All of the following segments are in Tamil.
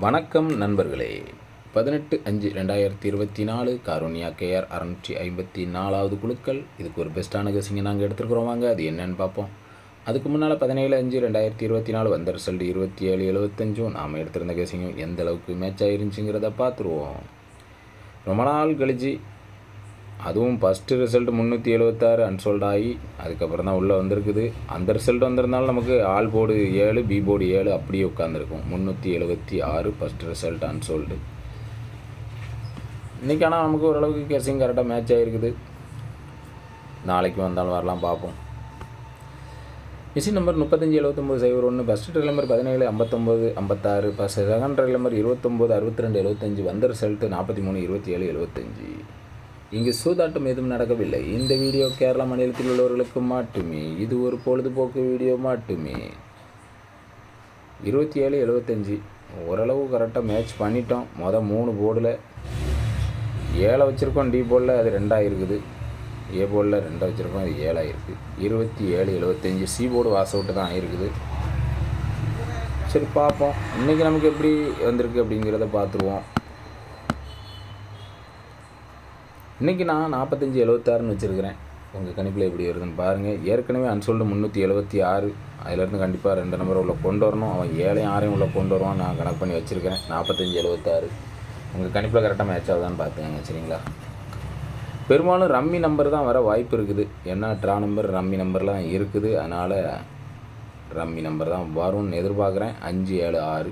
வணக்கம் நண்பர்களே. 18/5/2024 காரோனியா கேஆர் 654வது குழுக்கள். இதுக்கு ஒரு பெஸ்ட்டான கெஸிங்கை நாங்கள் எடுத்துருக்குறோம். வாங்க அது என்னன்னு பார்ப்போம். அதுக்கு முன்னால் 17/5/2024 வந்த ரிசல்ட் 27/75 நாம் எடுத்திருந்த கெஸிங்கும் எந்த அளவுக்கு மேட்ச் ஆயிருந்துச்சுங்கிறத பார்த்துருவோம். ரொம்ப நாள் கழிச்சு அதுவும் ஃபஸ்ட்டு ரிசல்ட் 376 அன்சோல்ட் ஆகி அதுக்கப்புறம் தான் உள்ளே வந்திருக்குது. அந்த ரிசல்ட் வந்திருந்தாலும் நமக்கு ஆல் போர்டு 7 பி போர்டு 7 அப்படியே உட்காந்துருக்கும். 376 ஃபஸ்ட் ரிசல்ட் அன்சோல்டு. இன்றைக்கி ஆனால் நமக்கு ஓரளவுக்கு கெஸிங் கரெக்டாக மேட்ச் ஆகிருக்குது. நாளைக்கு வந்தாலும் வரலாம், பார்ப்போம். Machine number 35/79/01, first trial number 17/59/56, second trial number 29/62/75, வந்த ரிசல்ட்டு 43/27/75. இங்கு சூதாட்டம் எதுவும் நடக்கவில்லை. இந்த வீடியோ கேரளா மாநிலத்தில் உள்ளவர்களுக்கு மட்டுமே. இது ஒரு பொழுதுபோக்கு வீடியோ மட்டுமே. 27/75 ஓரளவு கரெக்டாக மேட்ச் பண்ணிட்டோம். மொதல் 3 போர்டில் 7 வச்சுருக்கோம். டி போர்டில் அது 2 இருக்குது. ஏ போர்டில் 2 வச்சுருக்கோம், அது 7 இருக்குது. 27/75 சி போர்டு வாஸ் அவுட்டு தான் ஆகிருக்குது. சரி, பார்ப்போம் இன்றைக்கி நமக்கு எப்படி வந்திருக்கு அப்படிங்கிறத பார்த்துருவோம். இன்றைக்கி நான் 45/76ன்னு வச்சுருக்கிறேன். உங்கள் கணிப்பில் எப்படி வருதுன்னு பாருங்கள். ஏற்கனவே அன்சோல்டு 376, அதிலேருந்து கண்டிப்பாக 2 நம்பர் உள்ள கொண்டு வரணும். அவன் 7 6 உள்ள கொண்டு வருவான். நான் கணக்கு பண்ணி வச்சுருக்கிறேன். 45/76 உங்கள் கணிப்பில் கரெக்டாக மேட்ச் ஆகுதான்னு பார்த்துக்கங்க, சரிங்களா? பெரும்பாலும் ரம்மி நம்பர் தான் வர வாய்ப்பு இருக்குது. ஏன்னா ட்ரா நம்பர் ரம்மி நம்பர்லாம் இருக்குது. அதனால் ரம்மி நம்பர் தான் வரும்னு எதிர்பார்க்குறேன். 5 7 6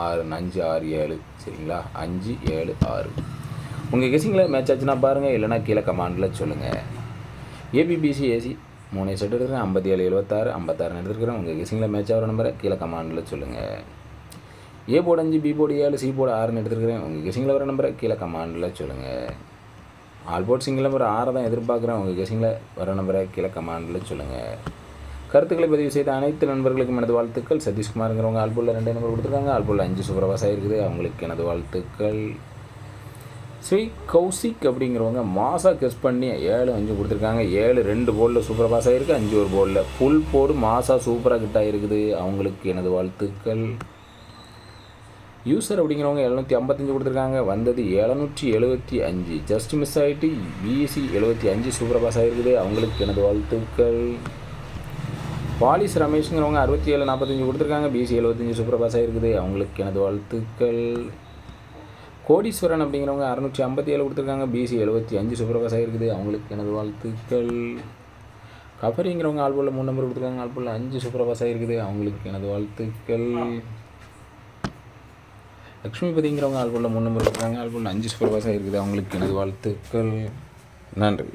6 5 6 7, சரிங்களா? 5 7 6 உங்கள் கெஸிங்கில் மேட்ச் ஆச்சுன்னா பாருங்கள், இல்லைனா கீழே கமாண்டில் சொல்லுங்கள். ஏபிபிசி ஏசி 3 செட் எடுத்துருக்கேன். 57/76 56 எடுத்துருக்கிறேன். உங்கள் கெஸிங்கில் மேட்ச் ஆகிற நம்பரை கீழே கமாண்டில் சொல்லுங்கள். A board 5 B board 7 C board 6 எடுத்துருக்கிறேன். உங்கள் கெஸிங்கில் வர நம்பரை கீழே கமாண்டில் சொல்லுங்கள். ஆல் போர்ட் சிங்கிள் நம்பர் 6 தான் எதிர்பார்க்குறேன். உங்கள் கெஸிங்கில் வர நம்பரை கீழே கமாண்டில் சொல்லுங்கள். கருத்துக்களை பதிவு செய்த அனைத்து நண்பர்களுக்கும் எனது வாழ்த்துக்கள். சதீஷ்குமாருங்கிறவங்க ஆல் போர்டில் 2 நம்பர் கொடுத்துருக்காங்க. ஆல் போர்டில் 5 சூப்பர் பாஸ் ஆகிருக்குது. அவங்களுக்கு எனது வாழ்த்துக்கள். ஸ்ரீ கௌசிக் அப்படிங்கிறவங்க மாசாக கெஸ் பண்ணி 7 5 கொடுத்துருக்காங்க. 7 2 போர்டில் சூப்பர் பாஸ் ஆகிருக்கு. 5 ஒரு போர்டில் ஃபுல் போர்டு மாசாக சூப்பராக கிட்ட ஆகிருக்குது. அவங்களுக்கு எனது வாழ்த்துக்கள். யூசர் அப்படிங்கிறவங்க 755 கொடுத்துருக்காங்க. வந்தது 775, ஜஸ்ட் மிஸ் ஆகிட்டு. பிசி 75 சூப்பர் பாஸ் ஆகிருக்குது. அவங்களுக்கு எனது வாழ்த்துக்கள். பாலிஸ் ரமேஷ்ங்கிறவங்க 67 45 கொடுத்துருக்காங்க. பிசி 75 சூப்பர் பாஸ் ஆகிருக்குது. அவங்களுக்கு எனது வாழ்த்துக்கள். கோடீஸ்வரன் அப்படிங்கிறவங்க 657 கொடுத்துருக்காங்க. பிசி 75 சூப்பர் பாஸ் ஆகிருக்குது. அவங்களுக்கு எனது வாழ்த்துக்கள். கபரிங்கிறவங்க ஆல் போர்டில் 3 நம்பர் கொடுத்துருக்காங்க. ஆல் போர்டில் 5 சூப்பர் பாஸ் ஆகிருக்குது. அவங்களுக்கு எனது வாழ்த்துக்கள். லக்ஷ்மிபதிங்கிறவங்க ஆல் போர்டில் 3 நம்பர் கொடுத்துருக்காங்க. ஆல் போர்டில் 5 சூப்பர் பாஸ் ஆகிருக்குது. அவங்களுக்கு எனது வாழ்த்துக்கள். நன்றி.